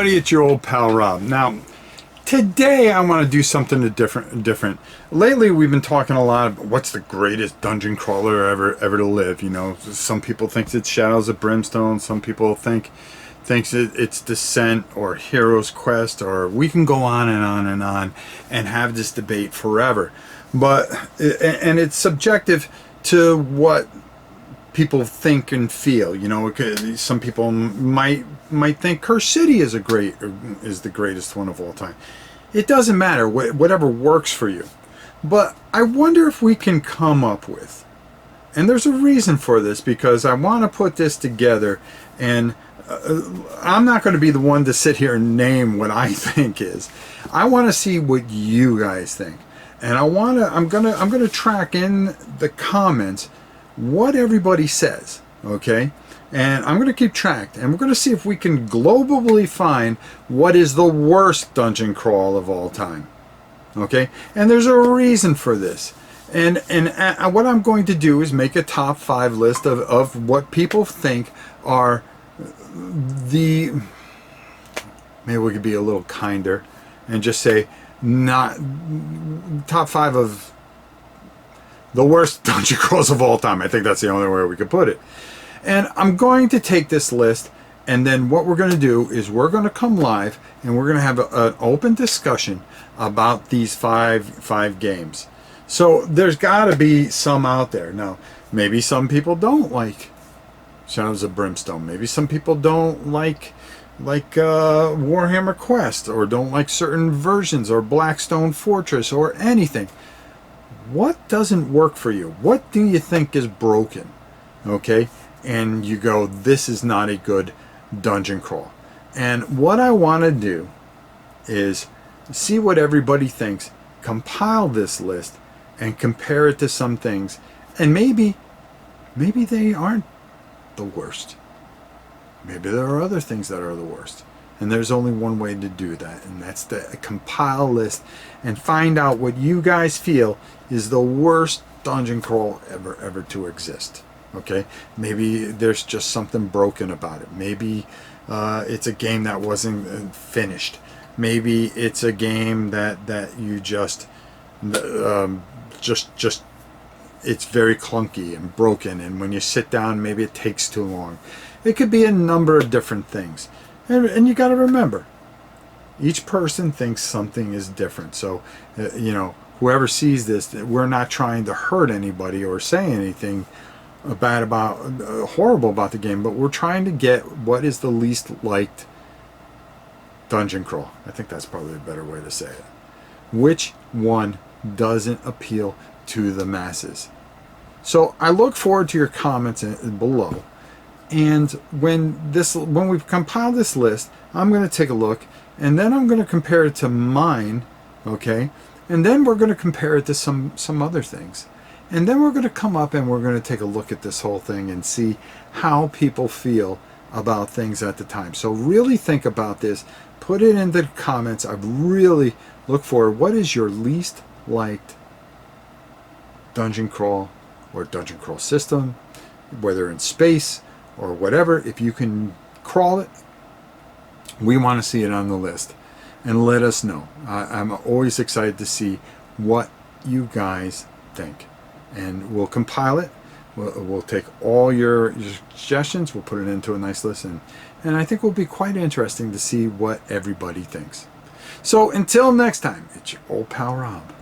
everybody, it's your old pal Rob. Now, today I want to do something different. Lately we've been talking a lot about what's the greatest dungeon crawler ever to live. You know, some people think it's Shadows of Brimstone, some people thinks it's Descent or Hero's Quest, or we can go on and on and on and have this debate forever. But and it's subjective to what people think and feel. You know, some people might think Curse City is the greatest one of all time. It doesn't matter, whatever works for you. But I wonder if we can come up with, and there's a reason for this, because I want to put this together, and I'm not going to be the one to sit here and name what I think is. I want to see what you guys think, and I'm gonna track in the comments what everybody says, okay? And I'm going to keep track, and we're going to see if we can globally find what is the worst dungeon crawl of all time, okay? And there's a reason for this. And what I'm going to do is make a top 5 list of what people think are maybe we could be a little kinder and just say not top 5 of the worst dungeon crawls of all time. I think that's the only way we could put it. And I'm going to take this list, and then what we're going to do is we're going to come live and we're going to have an open discussion about these five games. So there's got to be some out there. Now, maybe some people don't like Shadows of Brimstone. Maybe some people don't like Warhammer Quest, or don't like certain versions, or Blackstone Fortress, or anything. What doesn't work for you? What do you think is broken? Okay? And you go, this is not a good dungeon crawl. And what I want to do is see what everybody thinks, compile this list, and compare it to some things. And maybe they aren't the worst. Maybe there are other things that are the worst. And there's only one way to do that, and that's to compile a list and find out what you guys feel is the worst dungeon crawl ever to exist. Okay? Maybe there's just something broken about it. Maybe it's a game that wasn't finished. Maybe it's a game that you just it's very clunky and broken, and when you sit down, maybe it takes too long. It could be a number of different things. And you got to remember, each person thinks something is different. So, you know, whoever sees this, we're not trying to hurt anybody or say anything horrible about the game, but we're trying to get what is the least liked dungeon crawl. I think that's probably a better way to say it. Which one doesn't appeal to the masses? So I look forward to your comments below. And when we've compiled this list, I'm going to take a look, and then I'm going to compare it to mine, okay? And then we're going to compare it to some other things. And then we're going to come up and we're going to take a look at this whole thing and see how people feel about things at the time. So really think about this. Put it in the comments. I really look for what is your least liked dungeon crawl or dungeon crawl system, whether in space or whatever. If you can crawl it, we want to see it on the list, and let us know. I'm always excited to see what you guys think, and we'll compile it. We'll take all your suggestions, we'll put it into a nice list, and I think it will be quite interesting to see what everybody thinks. So until next time, it's your old pal Rob.